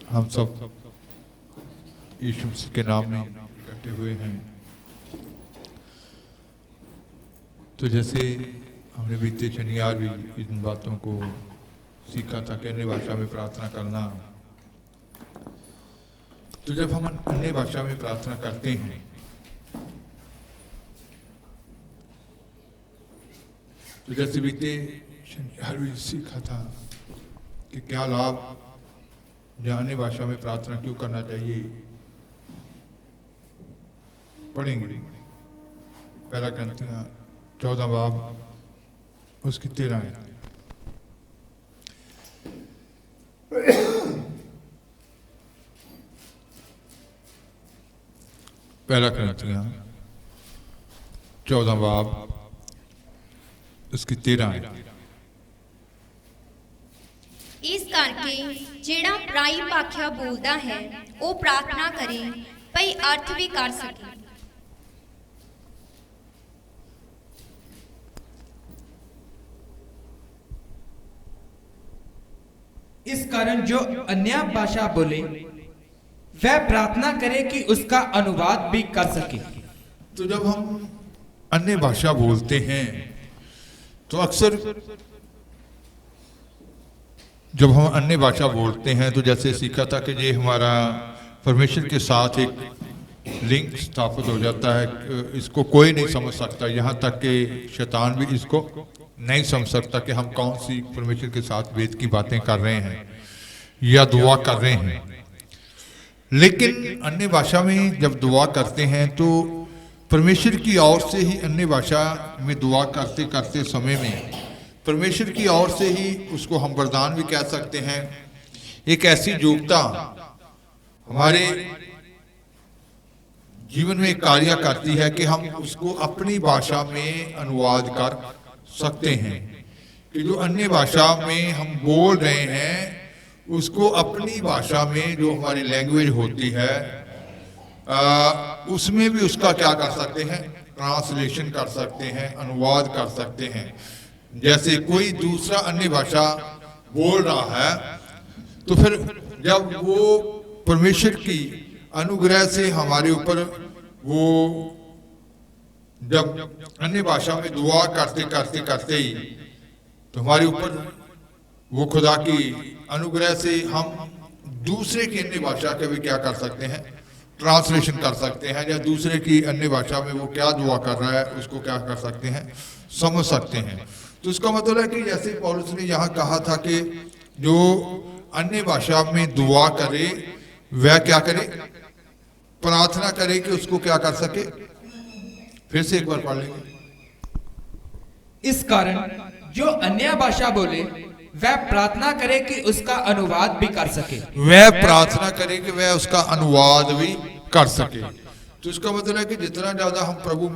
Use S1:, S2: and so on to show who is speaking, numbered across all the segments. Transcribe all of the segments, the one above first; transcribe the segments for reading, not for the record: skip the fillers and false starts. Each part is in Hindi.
S1: हम सब यीशु मसीह के नाम में इकट्ठे हुए हैं। तो जैसे हमने बीते शनिवार भी इन बातों को सीखा था कि अन्य भाषा में प्रार्थना करना, तो जब हम अन्य भाषा में प्रार्थना करते हैं तो जैसे बीते शनिवार भी सीखा था कि क्या लाभ, अन्य भाषा में प्रार्थना क्यों करना चाहिए। पढ़ेंगे पहला ग्रंथियां 14 बाब उसकी 13 है। पहला ग्रंथियां 14 बाब उसकी 13 है।
S2: इस करके जेड़ा पराई भाखा बोलता है वो प्रार्थना करे भई अर्थ भी कर सके।
S3: इस कारण जो अन्य भाषा बोले वह प्रार्थना करे कि उसका अनुवाद भी कर सके।
S1: तो जब हम अन्य भाषा बोलते हैं तो अक्सर जब हम अन्य भाषा बोलते हैं तो जैसे सीखा था कि ये हमारा परमेश्वर के साथ एक लिंक स्थापित हो जाता है। इसको कोई नहीं समझ सकता, यहाँ तक कि शैतान भी इसको नहीं समझ सकता कि हम कौन सी परमेश्वर के साथ वेद की बातें कर रहे हैं या दुआ कर रहे हैं। लेकिन अन्य भाषा में जब दुआ करते हैं तो परमेश्वर की ओर से ही अन्य भाषा में दुआ करते करते समय में परमेश्वर की ओर से ही उसको हम वरदान भी कह सकते हैं। एक ऐसी योग्यता हमारे जीवन में कार्य करती है कि हम उसको अपनी भाषा में अनुवाद कर सकते हैं, कि जो अन्य भाषा में हम बोल रहे हैं उसको अपनी भाषा में जो हमारी लैंग्वेज होती है उसमें भी उसका क्या कर सकते हैं, ट्रांसलेशन कर सकते हैं, अनुवाद कर सकते हैं। जैसे कोई दूसरा अन्य भाषा बोल रहा है तो फिर जब वो परमेश्वर की अनुग्रह से हमारे ऊपर वो जब अन्य भाषा में दुआ करते करते करते ही तो हमारे ऊपर वो खुदा की अनुग्रह से हम दूसरे की अन्य भाषा के भी क्या कर सकते हैं, ट्रांसलेशन कर सकते हैं, या दूसरे की अन्य भाषा में वो क्या दुआ कर रहा है उसको क्या कर सकते हैं, समझ सकते हैं। तो इसका मतलब है कि जैसे पौलुस ने यहाँ कहा था कि जो अन्य भाषा में दुआ करे वह क्या करे, प्रार्थना करे कि उसको क्या कर सके। फिर से एक बार पढ़ लेंगे।
S3: इस कारण जो अन्य भाषा बोले वह प्रार्थना करे कि उसका अनुवाद भी कर सके।
S1: वह प्रार्थना करे कि वह उसका अनुवाद भी कर सके। तो इसका मतलब है कि जितना ज्यादा हम प्रभु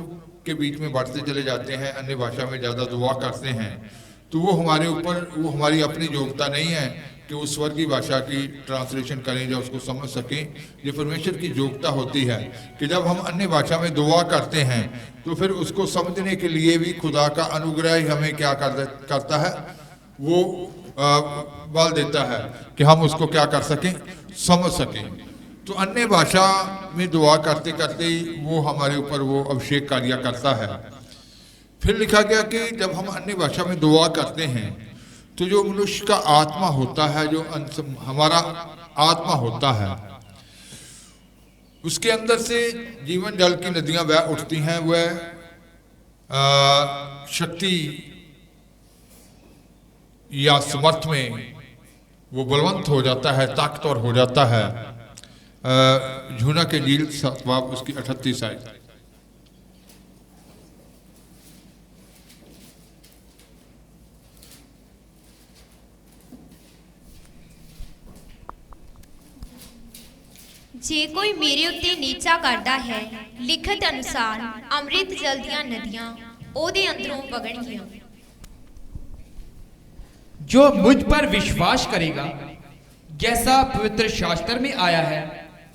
S1: के बीच में बढ़ते चले जाते हैं, अन्य भाषा में ज्यादा दुआ करते हैं, तो वो हमारे ऊपर, वो हमारी अपनी योग्यता नहीं है कि उस स्वर्गीय भाषा की ट्रांसलेशन करें या उसको समझ सकें। ये परमेश्वर की योग्यता होती है कि जब हम अन्य भाषा में दुआ करते हैं तो फिर उसको समझने के लिए भी खुदा का अनुग्रह ही हमें क्या करता है, वो बल देता है कि हम उसको क्या कर सकें, समझ सकें। तो अन्य भाषा में दुआ करते करते ही वो हमारे ऊपर वो अभिषेक कार्य करता है। फिर लिखा गया कि जब हम अन्य भाषा में दुआ करते हैं तो जो मनुष्य का आत्मा होता है, जो हमारा आत्मा होता है, उसके अंदर से जीवन जल की नदियां बह उठती हैं। वह शक्ति या समर्थ में वो बलवंत हो जाता है, ताकतवर हो जाता है। यूहन्ना के इंजील 7 बाब उसकी 38 आयत।
S2: जे कोई मेरे उत्ते नीचा करता है, लिखत अनुसार अमृत जल दियां नदियां ओदे अंदरों वगणगियां।
S3: जो मुझ पर विश्वास करेगा, जैसा पवित्र शास्त्र में आया है,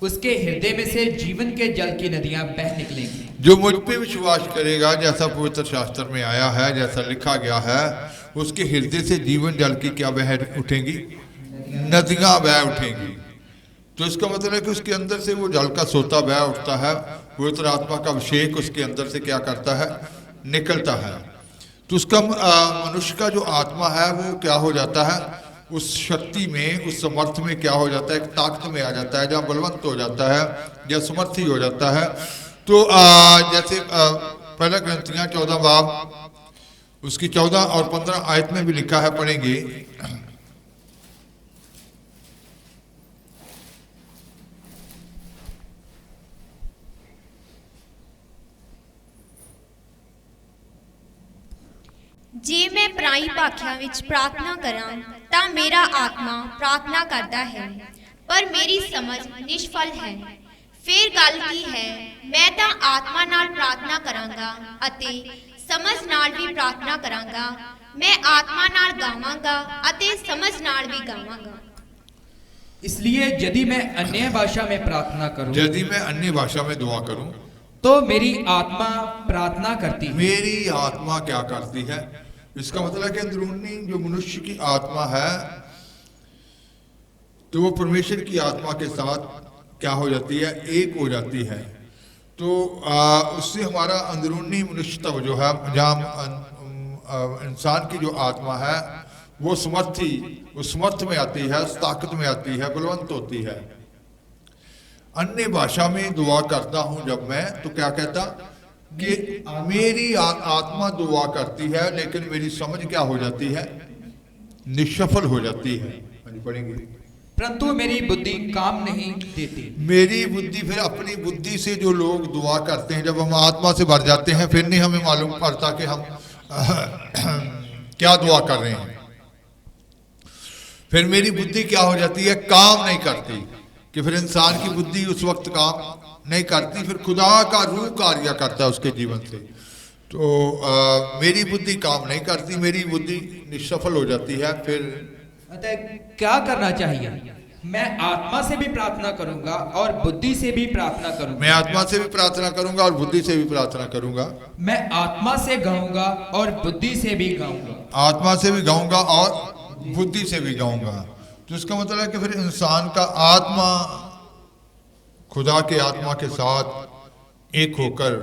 S3: उसके हृदय में से जीवन के जल की नदियां बह निकलेंगी।
S1: जो मुझ पे विश्वास करेगा, जैसा पवित्र शास्त्र में आया है, जैसा लिखा गया है, उसके हृदय से जीवन जल की क्या बह उठेंगी, नदियां बह उठेंगी। तो इसका मतलब है कि उसके अंदर से वो जल का सोता बह उठता है, पवित्र आत्मा का अभिषेक उसके अंदर से क्या करता है, निकलता है। तो उसका मनुष्य का जो आत्मा है वो क्या हो जाता है, उस शक्ति में, उस समर्थ में क्या हो जाता है, एक ताकत में आ जाता है, जहाँ बलवंत हो जाता है या समर्थी हो जाता है। तो जैसे पहला ग्रंथियां 14 बाब उसकी 14 और 15 आयत में भी लिखा है, पढ़ेंगे।
S2: ਜੇ ਮੈਂ ਪਰਾਈ ਭਾਖਿਆਂ ਵਿੱਚ ਪ੍ਰਾਰਥਨਾ ਕਰਾਂ ਤਾਂ ਮੇਰਾ ਆਤਮਾ ਪ੍ਰਾਰਥਨਾ ਕਰਦਾ ਹੈ ਪਰ ਮੇਰੀ ਸਮਝ ਨਿਸ਼ਫਲ ਹੈ। ਫਿਰ ਗੱਲ ਕੀ ਹੈ, ਮੈਂ ਤਾਂ ਆਤਮਾ ਨਾਲ ਪ੍ਰਾਰਥਨਾ ਕਰਾਂਗਾ ਅਤੇ ਸਮਝ ਨਾਲ ਵੀ ਪ੍ਰਾਰਥਨਾ ਕਰਾਂਗਾ। मैं आत्मा नाल गावांगा अते समझ नाल भी गावांगा।
S3: इसलिए यदि मैं अन्य भाषा में प्रार्थना करूं,
S1: यदि मैं अन्य भाषा में दुआ करूं,
S3: तो मेरी आत्मा प्रार्थना करती है।
S1: मेरी आत्मा क्या करती है, इसका मतलब है कि अंदरूनी जो मनुष्य की आत्मा है तो वो परमेश्वर की आत्मा के साथ क्या हो जाती है, एक हो जाती है। तो उससे हमारा अंदरूनी मनुष्यत्व जो है, जहाँ इंसान की जो आत्मा है वो समर्थी, उस समर्थ में आती है, उस ताकत में आती है, बलवंत होती है। अन्य भाषा में दुआ करता हूं जब मैं, तो क्या कहता कि मेरी आत्मा दुआ करती है लेकिन मेरी समझ क्या हो जाती है, निष्फल हो जाती है। पढ़ेंगे,
S3: परंतु मेरी बुद्धि काम नहीं देती।
S1: मेरी बुद्धि, फिर अपनी बुद्धि से जो लोग दुआ करते हैं, जब हम आत्मा से भर जाते हैं फिर नहीं हमें मालूम पड़ता कि हम क्या दुआ कर रहे हैं। फिर मेरी बुद्धि क्या हो जाती है, काम नहीं करती, कि फिर इंसान की बुद्धि उस वक्त काम नहीं करती, फिर खुदा का रूह कार्य करता है उसके जीवन से। तो मेरी बुद्धि काम नहीं करती, मेरी बुद्धि निष्फल हो जाती है। फिर
S3: अतः क्या करना चाहिए, मैं आत्मा से भी प्रार्थना करूंगा और बुद्धि से भी प्रार्थना करूंगा।
S1: मैं आत्मा से भी प्रार्थना करूंगा और बुद्धि से भी प्रार्थना करूंगा।
S3: मैं आत्मा से गाऊंगा और बुद्धि से भी गाऊंगा।
S1: आत्मा से भी गाऊंगा और बुद्धि से भी गाऊंगा। तो इसका मतलब है कि फिर इंसान का आत्मा खुदा के आत्मा के साथ एक होकर,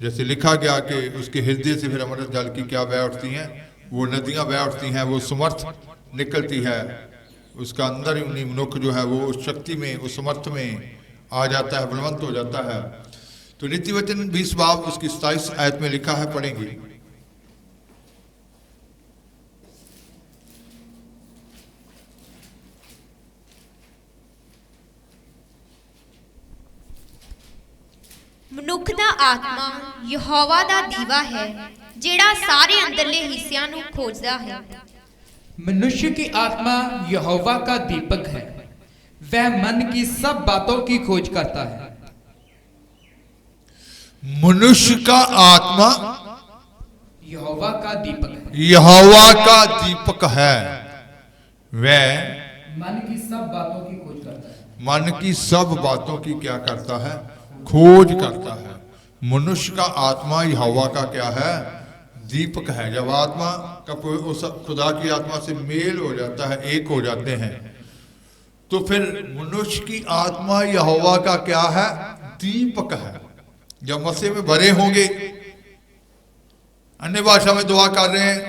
S1: जैसे लिखा गया कि उसके हृदय से फिर अमृत जल की क्या बह उठती हैं, वो नदियां बह उठती हैं, वो समर्थ निकलती है। उसका अंदर ही मनुष्य जो है वो उस शक्ति में, उस समर्थ में आ जाता है, बलवंत हो जाता है। तो नीति वचन 20 बाब उसकी 27 आयत में लिखा है, पढ़ेंगे।
S2: ਮਨੁੱਖ ਦਾ ਆਤਮਾ ਯਹੋਵਾ ਦਾ ਦੀਵਾ ਹੈ ਜਿਹੜਾ ਸਾਰੇ ਅੰਦਰਲੇ ਹਿੱਸਿਆਂ ਨੂੰ ਖੋਜਦਾ ਹੈ।
S3: मनुष्य की आत्मा यहोवा का दीपक है, वह मन की सब बातों की खोज करता है।
S1: मनुष्य का आत्मा
S3: यहोवा का दीपक है,
S1: यहोवा का दीपक है, वह
S3: मन की सब बातों की खोज करता है।
S1: मन की सब बातों की क्या करता है, खोज करता है। मनुष्य का आत्मा यहोवा का क्या है, दीपक है। जब आत्मा का उस खुदा की आत्मा से मेल हो जाता है, एक हो जाते हैं, तो फिर मनुष्य की आत्मा यहोवा का क्या है, दीपक है। जब मसीह में भरे होंगे, अन्य भाषा में दुआ कर रहे हैं,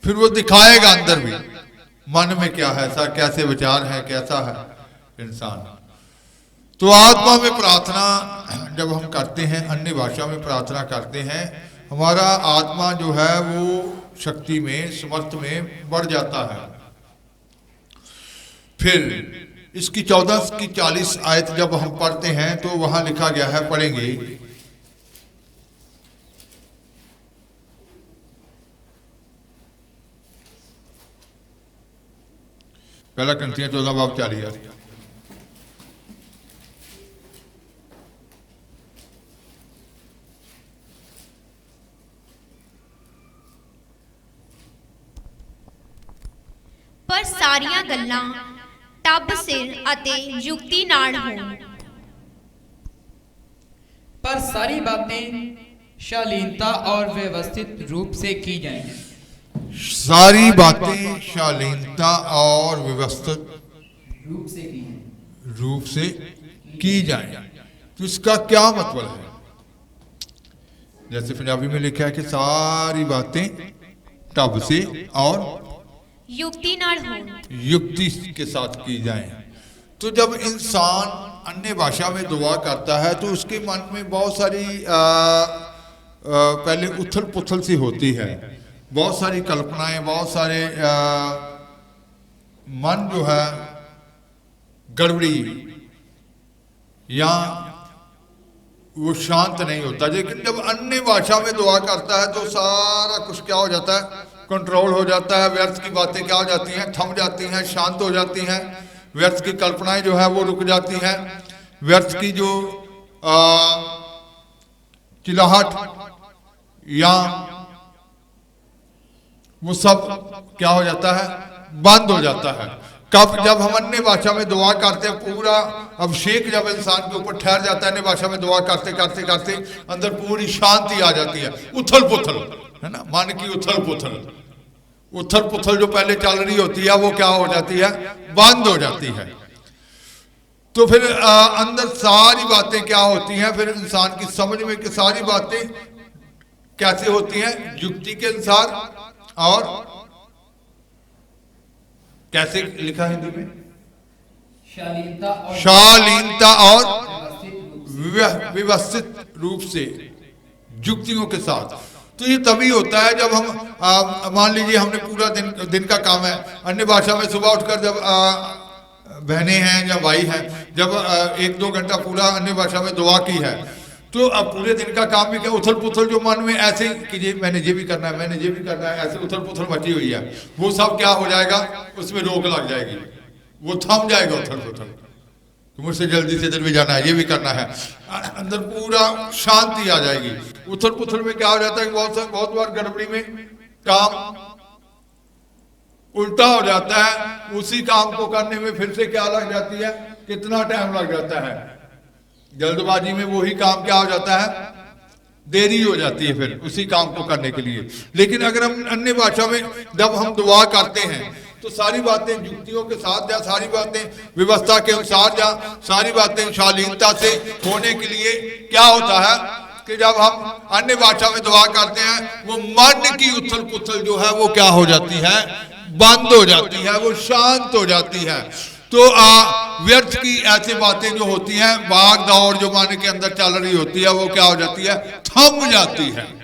S1: फिर वो दिखाएगा अंदर भी मन में क्या है, ऐसा कैसे विचार है, कैसा है इंसान। तो आत्मा में प्रार्थना जब हम करते हैं, अन्य भाषा में प्रार्थना करते हैं, हमारा आत्मा जो है वो शक्ति में, समर्थ में बढ़ जाता है। फिर इसकी 14 की 40 आयत जब हम पढ़ते हैं तो वहां लिखा गया है, पढ़ेंगे। पहला ग्रंथियां 14 बाब 40।
S2: ਪਰ ਸਾਰੀਆਂ ਗੱਲਾਂ ਟੱਬ ਸਿਰ ਅਤੇ ਯੁਕਤੀ ਨਾਲ ਹੋਣ।
S3: पर सारी बातें शालीनता और व्यवस्थित रूप से की जाएं।
S1: सारी बातें शालीनता और व्यवस्थित
S3: रूप से की जाएं।
S1: रूप से की जाए। तो इसका क्या मतलब है? जैसे पंजाबी में लिखा है कि सारी बातें तब से और
S2: युक्ति नाल हो।
S1: युक्ति के साथ की जाए। तो जब इंसान अन्य भाषा में दुआ करता है तो उसके मन में बहुत सारी पहले उथल पुथल सी होती है, बहुत सारी कल्पनाएं, बहुत सारे मन जो है गड़बड़ी या वो शांत नहीं होता। लेकिन जब अन्य भाषा में दुआ करता है तो सारा कुछ क्या हो जाता है, कंट्रोल हो जाता है। व्यर्थ की बातें क्या हो जाती हैं, थम जाती हैं, शांत हो जाती हैं। व्यर्थ की कल्पनाएं जो है वो रुक जाती हैं। व्यर्थ की जो चिल्लाहट या वो सब क्या हो जाता है, बंद हो जाता है। कब? जब हम अन्य भाषा में दुआ करते हैं, पूरा अभिषेक जब इंसान के ऊपर ठहर जाता है, अन्य भाषा में दुआ करते करते करते अंदर पूरी शांति आ जाती है। उथल पुथल है ना, मन की उथल पुथल जो पहले चल रही होती है वो क्या हो जाती है, बंद हो जाती है। तो फिर अंदर सारी बातें क्या होती हैं, फिर इंसान की समझ में कि सारी बातें कैसे होती हैं, युक्ति के अनुसार। और कैसे लिखा है हिंदी में, शालीनता और व्यवस्थित रूप से, युक्तियों के साथ। तो ये तभी होता है जब हम मान लीजिए हमने पूरा दिन का काम है, अन्य भाषा में सुबह उठकर जब बहनें हैं या भाई हैं, जब 1-2 घंटा पूरा अन्य भाषा में दुआ की है, तो अब पूरे दिन का काम भी क्या, उथल पुथल जो मन में ऐसे कि ये मैंने ये भी करना है, मैंने ये भी करना है, ऐसे उथल पुथल मची हुई है, वो सब क्या हो जाएगा, उसमें रोक लग जाएगी, वो थम जाएगा उथल पुथल। मुझसे जल्दी से जल्दी जाना है, ये भी करना है, अंदर पूरा शांति आ जाएगी। उथल पुथल में क्या हो जाता है, बहुत बार गड़बड़ी में काम उल्टा हो जाता है। उसी काम को करने में फिर से क्या लग जाती है, कितना टाइम लग जाता है। जल्दबाजी में वही काम क्या हो जाता है, देरी हो जाती है फिर उसी काम को करने के लिए। लेकिन अगर हम अन्य भाषा में जब हम दुआ करते हैं तो सारी बातें युक्तियों के साथ या सारी बातें व्यवस्था के अनुसार या सारी बातें शालीनता से होने के लिए क्या होता है कि जब हम अन्य भाषा में दुआ करते हैं वो मन की उथल पुथल जो है वो क्या हो जाती है, बंद हो जाती है, वो शांत हो जाती है। तो व्यर्थ की ऐसी बातें जो होती हैं, भाग दौड़ जो मन के अंदर चल रही होती है, वो क्या हो जाती है, थम जाती है।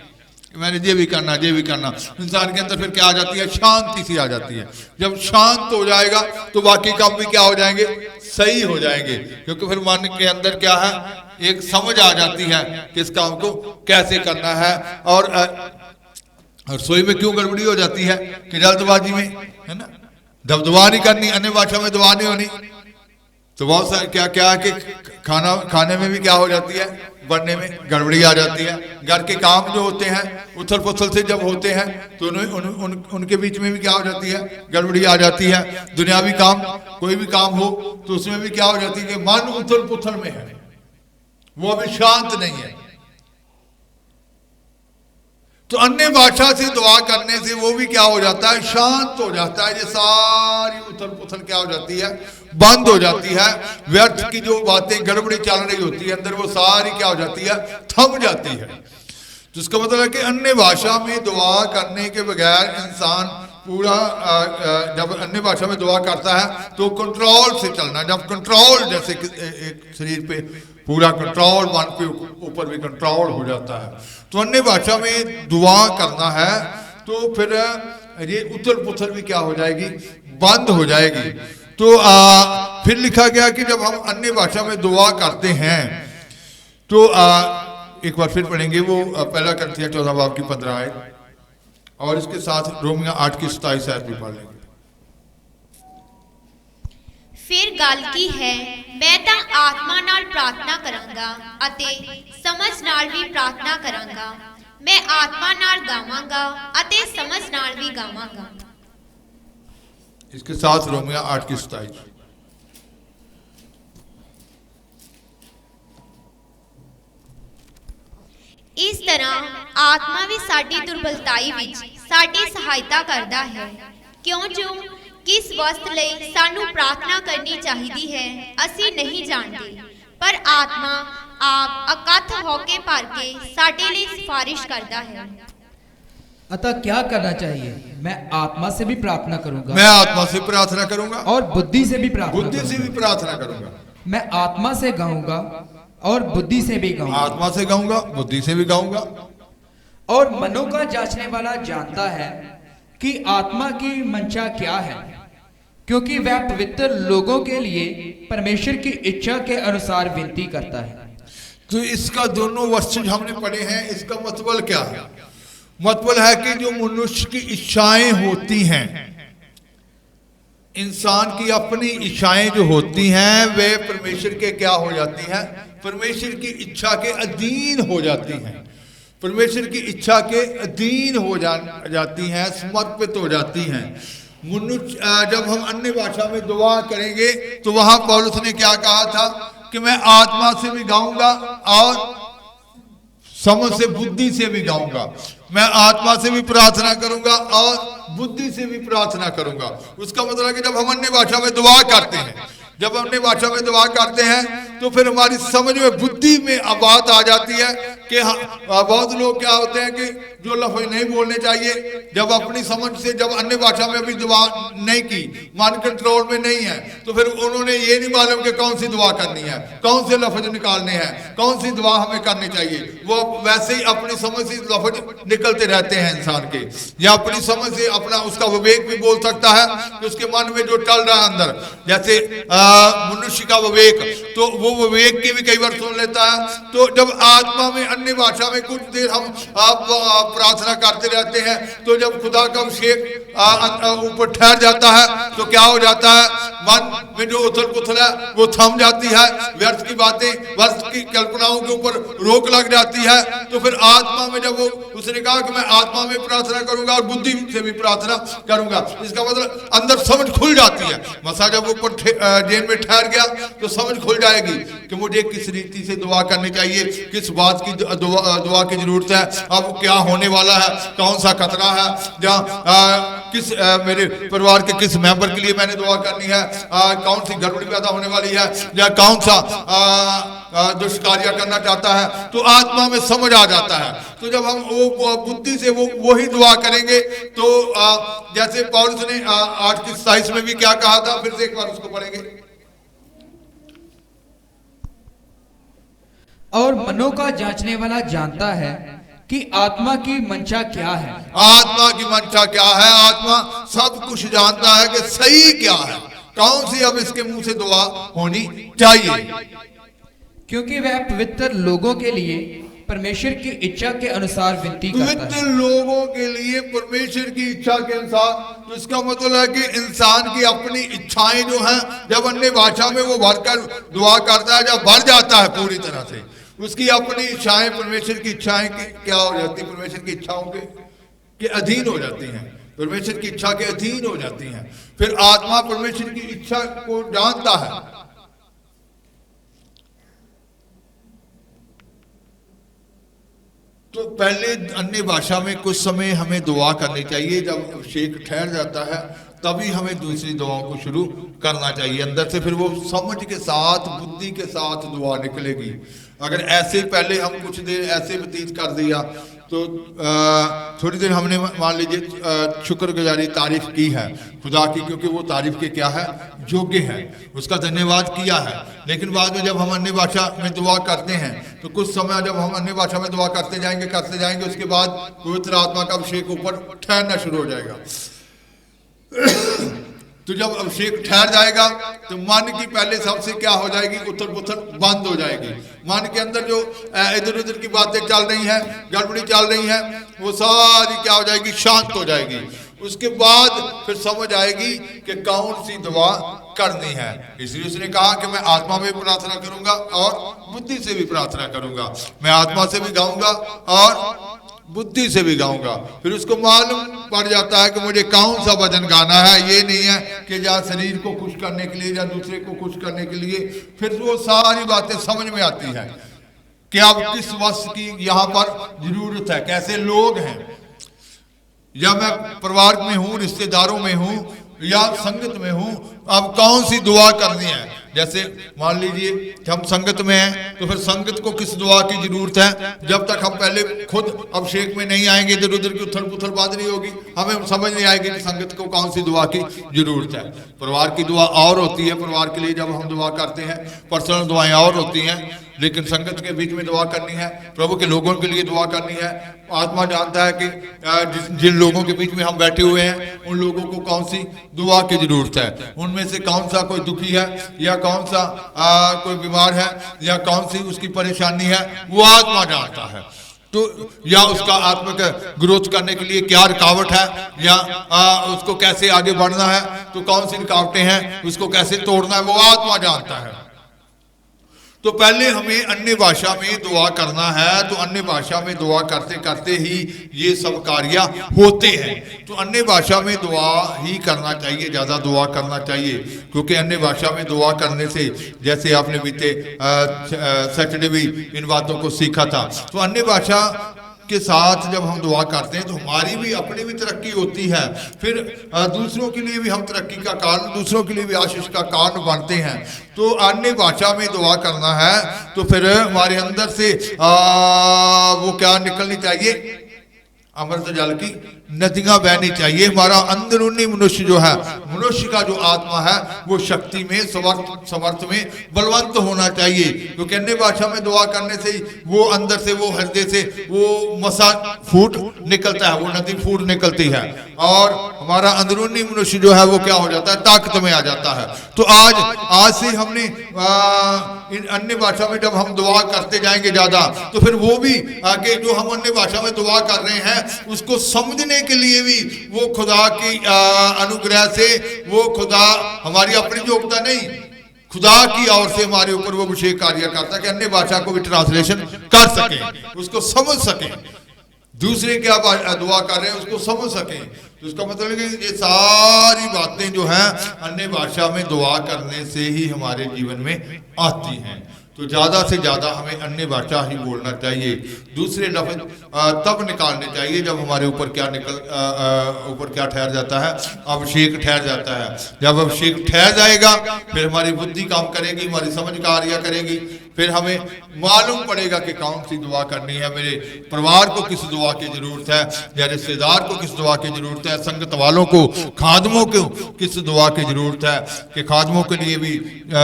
S1: मैंने ये भी करना, ये भी करना, इंसान के अंदर फिर क्या आ जाती है, शांति सी आ जाती है। जब शांत हो जाएगा तो बाकी काम भी क्या हो जाएंगे, सही हो जाएंगे, क्योंकि फिर मन के अंदर क्या है, एक समझ आ जाती है कि इस काम को कैसे करना है। और रसोई में क्यों गड़बड़ी हो जाती है कि जल्दबाजी में, है ना, जब दुआ नहीं करनी, अन्य भाषा में दुआ नहीं होनी, तो बहुत सारे क्या क्या है कि खाने में भी क्या हो जाती है, बनने में गड़बड़ी आ जाती है। घर के काम जो होते हैं उथल पुथल से जब होते हैं तो उनके बीच में भी क्या हो जाती है, गड़बड़ी आ जाती है। दुनियावी काम, कोई भी काम हो तो उसमें भी क्या हो जाती है कि मन उथल पुथल में है, वो अभी शांत नहीं है। तो अन्य भाषा से दुआ करने से वो भी क्या हो जाता है, शांत हो जाता है। ये सारी उथल पुथल क्या हो जाती है, बंद हो जाती है। व्यर्थ की जो बातें गड़बड़ी चल रही होती है अंदर, वो सारी क्या हो जाती है, थम जाती है। तो इसका मतलब है कि अन्य भाषा में दुआ करने के बगैर इंसान पूरा जब अन्य भाषा में दुआ करता है तो कंट्रोल से चलना। जब कंट्रोल, जैसे एक शरीर पे पूरा कंट्रोल, मन के ऊपर भी कंट्रोल हो जाता है, तो अन्य भाषा में दुआ करना है तो फिर ये उथल पुथल भी क्या हो जाएगी, बंद हो जाएगी। तो फिर लिखा गया कि जब हम अन्य भाषा में दुआ करते हैं तो एक बार फिर पढ़ेंगे वो 1 कुरिन्थियों 14 बाब की 15 आयत, और इसके साथ रोमियो 8 की 27 आयत भी पढ़ लेंगे।
S2: फिर गल की है, मैं तां आत्मा नाल प्रार्थना करांगा अते समझ नाल भी प्रार्थना करांगा। मैं आत्मा नाल गावांगा अते समझ नाल भी गावांगा।
S1: इसके साथ रोमियो 8 की 27।
S2: इस तरह आत्मा भी साडी दुर्बलताई विच साडी सहायता करदा है, क्यों जो किस वस्त ਲਈ ਸਾਨੂੰ ਪ੍ਰਾਰਥਨਾ ਕਰਨੀ ਚਾਹੀਦੀ ਹੈ ਅਸੀਂ ਨਹੀਂ ਜਾਣਦੇ, ਪਰ ਆਤਮਾ ਆਪ ਅਕਥ ਹੋ ਕੇ ਭਰ ਕੇ ਸਾਡੇ ਲਈ ਸਿਫਾਰਿਸ਼ ਕਰਦਾ ਹੈ।
S3: अतः क्या करना चाहिए? मैं आत्मा से भी प्रार्थना करूंगा,
S1: मैं आत्मा से प्रार्थना करूंगा
S3: और बुद्धि से भी प्रार्थना
S1: बुद्धि से भी
S3: करूंगा।
S1: प्रार्थना करूंगा।
S3: मैं आत्मा से गाऊंगा और बुद्धि से भी गाऊंगा।
S1: आत्मा से गाऊंगा, बुद्धि से भी गाऊंगा।
S3: और मनों का जांचने वाला जानता है कि आत्मा की मंशा क्या है, क्योंकि वह पवित्र लोगों के लिए परमेश्वर की इच्छा के अनुसार विनती करता है।
S1: तो इसका दोनों वर्सेज हमने पढ़े हैं, इसका मतलब क्या है? मतलब है कि जो मनुष्य की इच्छाएं होती हैं, इंसान की अपनी इच्छाएं जो होती हैं वे परमेश्वर के क्या हो जाती हैं? परमेश्वर की इच्छा के अधीन हो जाती हैं। परमेश्वर की इच्छा के अधीन हो जाती हैं, समर्पित हो जाती हैं। मनुष्य जब हम अन्य भाषा में दुआ करेंगे तो वहां पौलुस ने क्या कहा था कि मैं आत्मा से भी गाऊंगा और समझ से बुद्धि से भी गाऊंगा। मैं आत्मा से भी प्रार्थना करूंगा और बुद्धि से भी प्रार्थना करूंगा। उसका मतलब है कि जब हम अन्य भाषा में दुआ करते हैं, जब हम अन्य भाषा में दुआ करते हैं तो फिर हमारी समझ में बुद्धि में बात आ जाती है कि बहुत लोग क्या होते हैं कि जो लफ्ज़ नहीं बोलने चाहिए, जब अपनी समझ से जब अन्य भाषा में अभी दुआ नहीं की, मन कंट्रोल में नहीं है, तो फिर उन्होंने ये नहीं मालूम कि कौन सी दुआ करनी है, कौन से लफ्ज़ निकालने हैं, कौन सी दुआ हमें करनी चाहिए। वो वैसे ही अपनी समझ से लफ्ज़ निकलते रहते हैं इंसान के, या अपनी समझ से अपना उसका विवेक भी बोल सकता है कि उसके मन में जो चल रहा है अंदर, जैसे मनुष्य का विवेक, तो वो विवेक की भी कई बार सुन लेता है। तो जब आत्मा में अन्य भाषा में कुछ देर हम प्रार्थना करते रहते हैं, तो जब खुदा का अभिषेक ऊपर ठहर जाता है तो क्या हो जाता है? मन में जो उथल पुथल है वो थम जाती है, व्यर्थ की बातें, व्यर्थ की कल्पनाओं के ऊपर रोक लग जाती है। तो फिर आत्मा में जब वो उसने कहा कि मैं आत्मा में प्रार्थना करूंगा और बुद्धि से भी प्रार्थना करूंगा, इसका मतलब अंदर समझ खुल जाती है। मसा जब ऊपर जेल में ठहर गया तो समझ खुल जाएगी कि मुझे किस रीति से दुआ करनी चाहिए, किस बात की दुआ की जरूरत है, अब क्या होने वाला है, कौन सा खतरा है, जहाँ किस मेरे परिवार के किस मेंबर के लिए मैंने दुआ करनी है, कौन सी गड़बड़ी पैदा होने वाली है, या कौन सा दुष्कार्य करना चाहता है, तो आत्मा में समझ आ जाता है। तो जब हम वो बुद्धि से वही दुआ करेंगे तो जैसे पौलुस ने 8:27 में भी क्या कहा था, फिर से एक बार उसको पढ़ेंगे।
S3: और मनों का जांचने वाला जानता है कि आत्मा की मंशा क्या है।
S1: आत्मा की मंशा क्या है? आत्मा सब कुछ जानता है कि सही क्या है, कौन सी अब इसके मुंह से दुआ होनी चाहिए,
S3: क्योंकि वह पवित्र लोगों के लिए परमेश्वर की इच्छा के अनुसार विनती करता है।
S1: पवित्र लोगों के लिए परमेश्वर की इच्छा के अनुसार, तो इसका मतलब है कि इंसान की अपनी इच्छाएं जो हैं, जब अन्य भाषा में वो भरकर दुआ करता है, जब भर जाता है पूरी तरह से, उसकी अपनी इच्छाएं परमेश्वर की इच्छाएं क्या हो जाती है? परमेश्वर की इच्छाओं के अधीन हो जाती हैं, परमेश्वर की इच्छा के अधीन हो जाती हैं। फिर आत्मा परमेश्वर की इच्छा को जानता है। तो पहले अन्य भाषा में कुछ समय हमें दुआ करनी चाहिए, जब अभिषेक ठहर जाता है तभी हमें दूसरी दुआओं को शुरू करना चाहिए अंदर से, फिर वो समझ के साथ, बुद्धि के साथ दुआ निकलेगी। अगर ऐसे पहले हम कुछ देर ऐसे व्यतीत कर दिया तो थोड़ी देर हमने मान लीजिए शुक्रगुजारी, तारीफ की है खुदा की, क्योंकि वो तारीफ के क्या है? योग्य है, उसका धन्यवाद किया है। लेकिन बाद में जब हम अन्य भाषा में दुआ करते हैं तो कुछ समय जब हम अन्य भाषा में दुआ करते जाएंगे उसके बाद पवित्र आत्मा का अभिषेक ऊपर ठहरना शुरू हो जाएगा। तो जब अभिषेक ठहर जाएगा तो मन की पहले सबसे क्या हो जाएगी? उथल पुथल बंद हो जाएगी। मन के अंदर जो इधर उधर की बातें चल रही हैं, गड़बड़ी चल रही हैं, वो सारी क्या हो जाएगी? शांत हो जाएगी। उसके बाद फिर समझ आएगी कि कौन सी दुआ करनी है। इसलिए उसने कहा कि मैं आत्मा में प्रार्थना करूंगा और बुद्धि से भी प्रार्थना करूंगा। मैं आत्मा से भी गाऊंगा और बुद्धि से भी गाऊंगा। फिर उसको मालूम पड़ जाता है कि मुझे कौन सा भजन गाना है। ये नहीं है कि या शरीर को खुश करने के लिए या दूसरे को खुश करने के लिए। फिर वो सारी बातें समझ में आती है कि अब किस वस्तु की यहाँ पर जरूरत है, कैसे लोग हैं, या मैं परिवार में हूँ, रिश्तेदारों में हूँ, या संगत में हूं, अब कौन सी दुआ करनी है। जैसे मान लीजिए कि हम संगत में हैं तो फिर संगत को किस दुआ की जरूरत है। जब तक हम पहले खुद अभिषेक में नहीं आएंगे, इधर उधर की उथल पुथल बात नहीं होगी, हमें समझ नहीं आएगी कि संगत को कौन सी दुआ की जरूरत है। परिवार की दुआ और होती है, परिवार के लिए जब हम दुआ करते हैं पर्सनल दुआएं और होती हैं, लेकिन संगत के बीच में दुआ करनी है, प्रभु के लोगों के लिए दुआ करनी है। आत्मा जानता है कि जिन लोगों के बीच में हम बैठे हुए हैं उन लोगों को कौन सी दुआ की जरूरत है, उनमें से कौन सा कोई दुखी है या कौन सा कोई बीमार है या कौन सी उसकी परेशानी है, वो आत्मा जानता है। तो या उसका आत्मिक ग्रोथ करने के लिए क्या रुकावट है या उसको कैसे आगे बढ़ना है, तो कौन सी रुकावटें हैं, उसको कैसे तोड़ना है, वो आत्मा जानता है। तो पहले हमें अन्य भाषा में दुआ करना है, तो अन्य भाषा में दुआ करते करते ही ये सब कार्य होते हैं। तो अन्य भाषा में दुआ ही करना चाहिए, ज़्यादा दुआ करना चाहिए, क्योंकि अन्य भाषा में दुआ करने से, जैसे आपने बीते सैटरडे भी इन बातों को सीखा था, तो अन्य भाषा के साथ जब हम दुआ करते हैं तो हमारी भी अपनी भी तरक्की होती है, फिर दूसरों के लिए भी हम तरक्की का कारण, दूसरों के लिए भी आशीष का कारण बनते हैं। तो अन्य भाषा में दुआ करना है तो फिर हमारे अंदर से वो क्या निकलनी चाहिए, अमृत जल की नदियां बहनी चाहिए। हमारा अंदरूनी मनुष्य जो है, मनुष्य का जो आत्मा है, वो शक्ति में समर्थ में बलवंत होना चाहिए, क्योंकि अन्य भाषा में दुआ करने से वो अंदर से, वो हृदय से वो मसा फूट निकलता है, वो नदी फूट निकलती है, और हमारा अंदरूनी मनुष्य जो है वो क्या हो जाता है, ताकत में आ जाता है। तो आज से हमने इन अन्य भाषा में जब हम दुआ करते जाएंगे ज्यादा, तो फिर वो भी आगे जो हम अन्य भाषा में दुआ कर रहे हैं उसको समझने के लिए भी वो खुदा की अनुग्रह से, वो खुदा हमारी अपनी योग्यता नहीं, खुदा की ओर से हमारे ऊपर वो विशेष कार्य करता है कि अन्य भाषा को भी ट्रांसलेशन कर सके, उसको समझ सके, दूसरे क्या दुआ कर रहे हैं उसको समझ सके। तो उसका मतलब है कि ये सारी बातें जो हैं अन्य भाषा में दुआ करने से ही हमारे जीवन में आती हैं। तो ज़्यादा से ज़्यादा हमें अन्य भाषा ही बोलना चाहिए। दूसरे लफ्ज़ तब निकालने चाहिए जब हमारे ऊपर क्या ठहर जाता है, अभिषेक ठहर जाता है। जब अभिषेक ठहर जाएगा फिर हमारी बुद्धि काम करेगी, हमारी समझ कार्य करेगी, फिर हमें मालूम पड़ेगा कि कौन सी दुआ करनी है, मेरे परिवार को किस दुआ की जरूरत है, या रिश्तेदार को किस दुआ की जरूरत है, संगत वालों को, खादमों को किस दुआ की जरूरत है, कि खादमों के लिए भी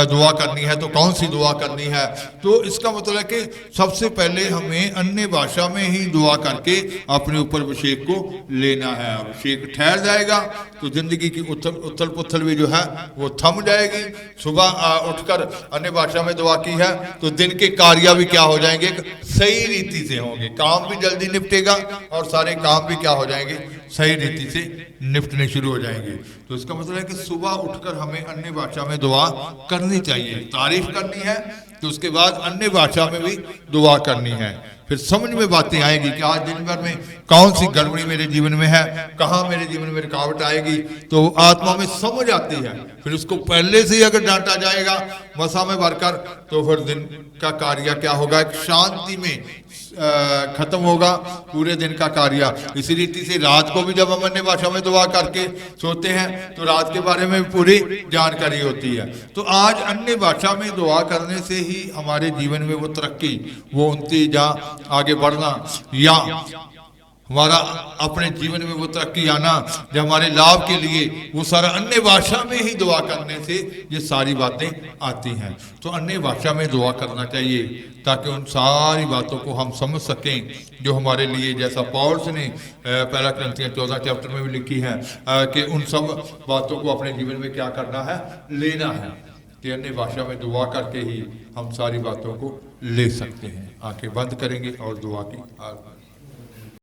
S1: दुआ करनी है तो कौन सी दुआ करनी है। तो इसका मतलब है कि सबसे पहले हमें अन्य भाषा में ही दुआ करके अपने ऊपर अभिषेक को लेना है। अभिषेक ठहर जाएगा तो जिंदगी की उथल पुथल भी जो है वो थम जाएगी। सुबह उठकर अन्य भाषा में दुआ की है तो दिन के कार्य भी क्या हो जाएंगे, सही रीति से होंगे, काम भी जल्दी निपटेगा और सारे काम भी क्या हो जाएंगे, सही रीति से निपटने शुरू हो जाएंगे। तो इसका मतलब है कि सुबह उठकर हमें अन्य भाषा में दुआ करनी चाहिए। तारीफ करनी है तो उसके बाद अन्य भाषा में भी दुआ करनी है। फिर समझ में बातें आएगी कि आज दिन भर में कौन सी गड़बड़ी मेरे जीवन में है, कहाँ मेरे जीवन में रुकावट आएगी, तो आत्मा में समझ आती है। फिर उसको पहले से ही अगर डांटा जाएगा मसा में भरकर, तो फिर दिन का कार्य क्या होगा, एक शांति में खत्म होगा पूरे दिन का कार्य। इसी रीति से रात को भी जब हम अन्य भाषा में दुआ करके सोते हैं तो रात के बारे में पूरी जानकारी होती है। तो आज अन्य भाषा में दुआ करने से ही हमारे जीवन में वो तरक्की, वो उन्नति, जहाँ आगे बढ़ना या हमारा अपने जीवन में वो तरक्की आना जो हमारे लाभ के लिए, वो सारा अन्य भाषा में ही दुआ करने से ये सारी बातें आती हैं। तो अन्य भाषा में दुआ करना चाहिए ताकि उन सारी बातों को हम समझ सकें जो हमारे लिए, जैसा पौलुस ने पहला कुरिन्थियों 14 चैप्टर में भी लिखी है कि उन सब बातों को अपने जीवन में क्या करना है, लेना है। कि अन्य भाषा में दुआ करके ही हम सारी बातों को ले सकते हैं। आंखें बंद करेंगे और दुआ की